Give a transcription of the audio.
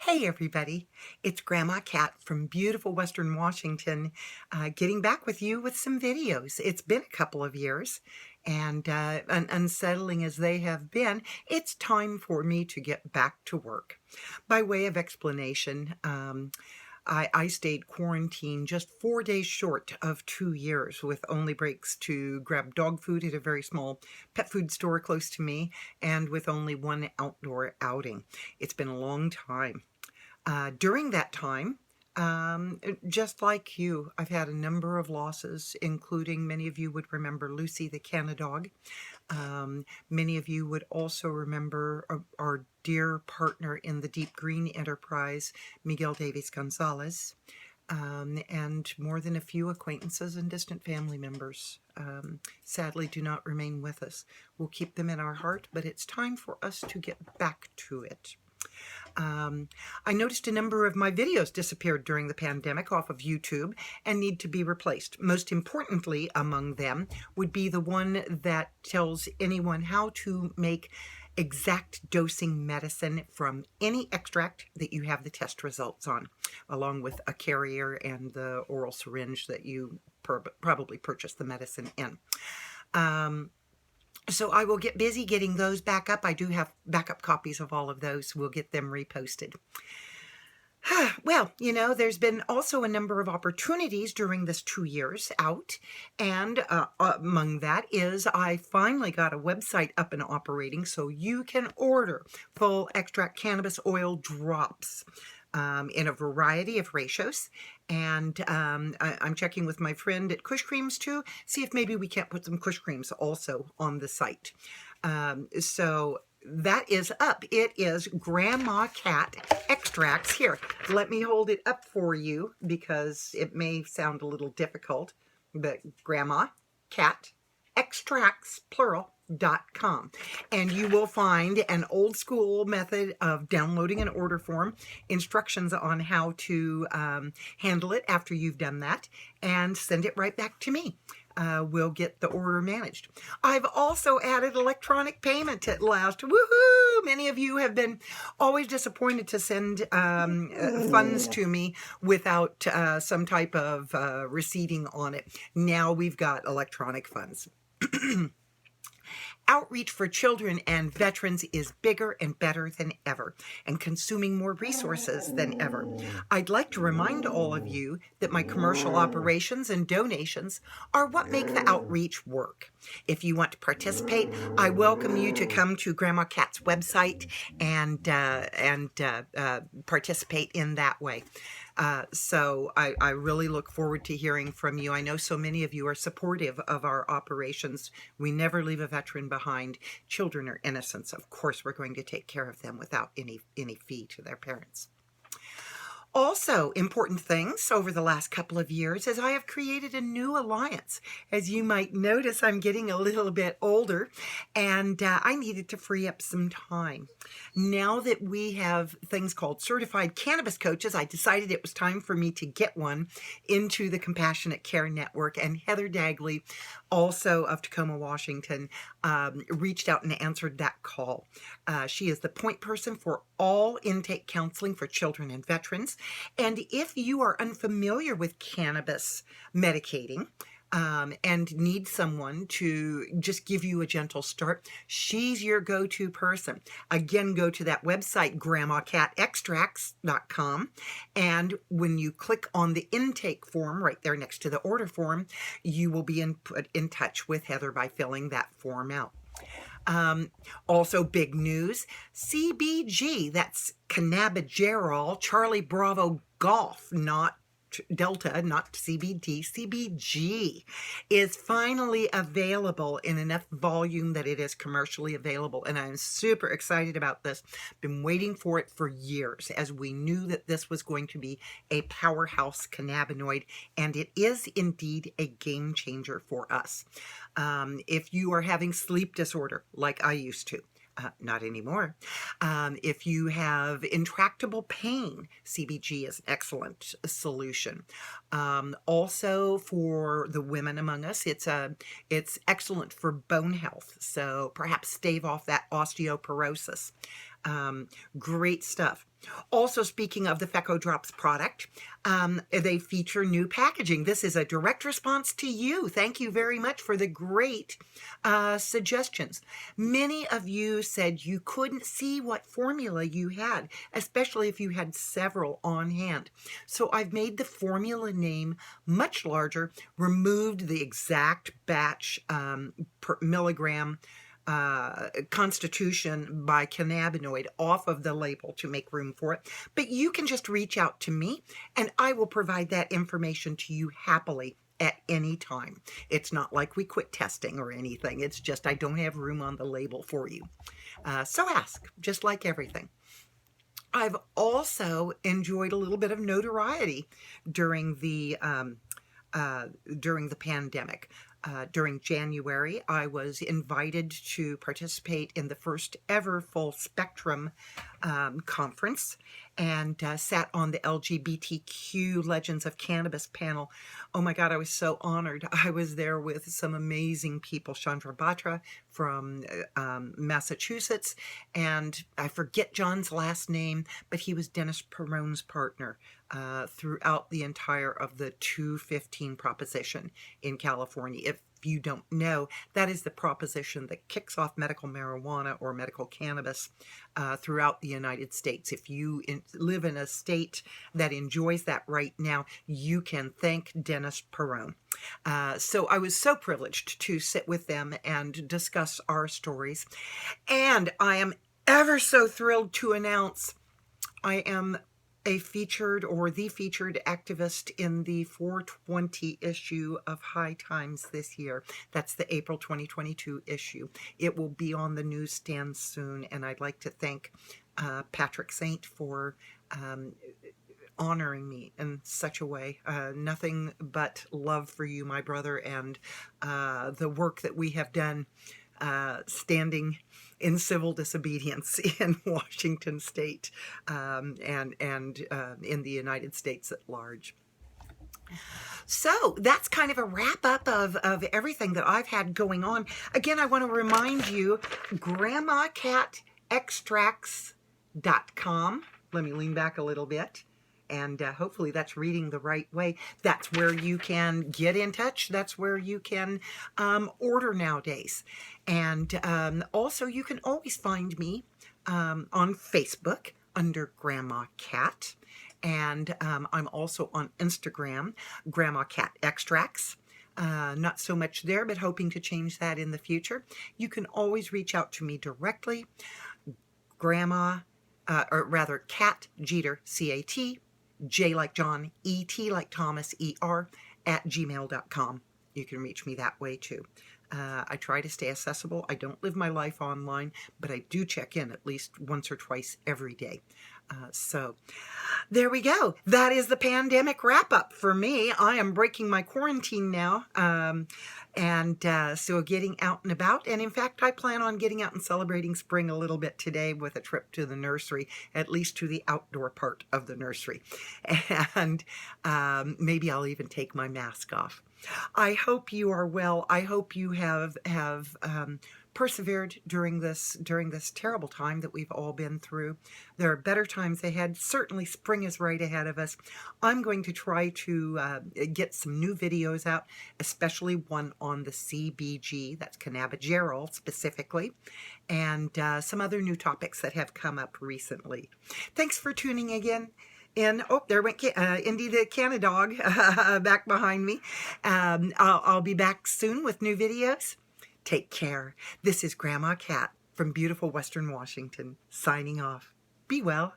Hey everybody, it's Grandma Cat from beautiful Western Washington, getting back with you with some videos. It's been a couple of years, and unsettling as they have been, it's time for me to get back to work. By way of explanation, I stayed quarantined just 4 days short of 2 years, with only breaks to grab dog food at a very small pet food store close to me, and with only one outdoor outing. It's been a long time. During that time, just like you, I've had a number of losses, including many of you would remember Lucy the Canada dog. Many of you would also remember our dear partner in the Deep Green enterprise, Miguel Davies Gonzalez, and more than a few acquaintances and distant family members sadly do not remain with us. We'll keep them in our heart, but it's time for us to get back to it. I noticed a number of my videos disappeared during the pandemic off of YouTube and need to be replaced. Most importantly among them would be the one that tells anyone how to make exact dosing medicine from any extract that you have the test results on, along with a carrier and the oral syringe that you probably purchased the medicine in. So I will get busy getting those back up. I do have backup copies of all of those. We'll get them reposted. Well, there's been also a number of opportunities during this 2 years out, and among that is I finally got a website up and operating so you can order full extract cannabis oil drops in a variety of ratios. And I'm checking with my friend at Kush Creams too, see if maybe we can't put some Kush Creams also on the site. So that is up. It is Grandma Cat Extracts. Here, let me hold it up for you because it may sound a little difficult, but Grandma Cat Extracts, plural.com, and you will find an old school method of downloading an order form, instructions on how to handle it after you've done that, and send it right back to me. We'll get the order managed. I've also added electronic payment at last. Woohoo! Many of you have been always disappointed to send funds to me without some type of receipting on it. Now we've got electronic funds. Outreach for children and veterans is bigger and better than ever, and consuming more resources than ever. I'd like to remind all of you that my commercial operations and donations are what make the outreach work. If you want to participate, I welcome you to come to Grandma Cat's website and participate in that way. So I really look forward to hearing from you. I know so many of you are supportive of our operations. We never leave a veteran behind. Children are innocents. Of course, we're going to take care of them without any fee to their parents. Also, important things over the last couple of years is I have created a new alliance. As you might notice, I'm getting a little bit older, and I needed to free up some time. Now that we have things called certified cannabis coaches, I decided it was time for me to get one into the Compassionate Care Network, and Heather Dagley, also of Tacoma, Washington, reached out and answered that call. She is the point person for all intake counseling for children and veterans. And if you are unfamiliar with cannabis medicating and need someone to just give you a gentle start, she's your go-to person. Again, go to that website, grandmacatextracts.com, and when you click on the intake form right there next to the order form, you will be put in touch with Heather by filling that form out. Also big news, CBG, that's cannabigerol, Charlie Bravo Golf, not Delta, not CBD, CBG is finally available in enough volume that it is commercially available. And I'm super excited about this. Been waiting for it for years, as we knew that this was going to be a powerhouse cannabinoid, and it is indeed a game changer for us. If you are having sleep disorder like I used to, not anymore. If you have intractable pain, CBG is an excellent solution. Also for the women among us, it's excellent for bone health. So perhaps stave off that osteoporosis. Great stuff. Also, speaking of the Feco Drops product, they feature new packaging. This is a direct response to you. Thank you very much for the great suggestions. Many of you said you couldn't see what formula you had, especially if you had several on hand. So I've made the formula name much larger, removed the exact batch per milligram constitution by cannabinoid off of the label to make room for it. But you can just reach out to me and I will provide that information to you happily at any time. It's not like we quit testing or anything. It's just I don't have room on the label for you. So ask, just like everything. I've also enjoyed a little bit of notoriety during the pandemic. During January, I was invited to participate in the first ever Full Spectrum conference and sat on the LGBTQ Legends of Cannabis panel. Oh my God, I was so honored. I was there with some amazing people, Chandra Batra from Massachusetts, and I forget John's last name, but he was Dennis Peron's partner throughout the entire of the 215 proposition in California. If you don't know, that is the proposition that kicks off medical marijuana or medical cannabis throughout the United States. If you live in a state that enjoys that right now, you can thank Dennis Peron. So I was so privileged to sit with them and discuss our stories. And I am ever so thrilled to announce I am a featured or the featured activist in the 420 issue of High Times this year. That's the April 2022 issue. It will be on the newsstand soon, and I'd like to thank Patrick Saint for honoring me in such a way. Nothing but love for you, my brother, and the work that we have done standing in civil disobedience in Washington State and in the United States at large. So that's kind of a wrap up of everything that I've had going on. Again, I want to remind you, GrandmaCatExtracts.com. Let me lean back a little bit. And hopefully that's reading the right way. That's where you can get in touch. That's where you can order nowadays. And also you can always find me on Facebook under Grandma Cat. And I'm also on Instagram, Grandma Cat Extracts. Not so much there, but hoping to change that in the future. You can always reach out to me directly. Cat Jeter, C-A-T, J like John, E-T like Thomas, E-R, @gmail.com. You can reach me that way too. I try to stay accessible. I don't live my life online, but I do check in at least once or twice every day. So there we go. That is the pandemic wrap up for me. I am breaking my quarantine now. So getting out and about. And in fact, I plan on getting out and celebrating spring a little bit today with a trip to the nursery, at least to the outdoor part of the nursery. And maybe I'll even take my mask off. I hope you are well. I hope you have persevered during this terrible time that we've all been through. There are better times ahead. Certainly spring is right ahead of us. I'm going to try to get some new videos out, especially one on the CBG, that's cannabigerol specifically, and some other new topics that have come up recently. Thanks for tuning again. Oh, there went Indy the Canada dog back behind me. I'll be back soon with new videos. Take care. This is Grandma Cat from beautiful Western Washington, signing off. Be well.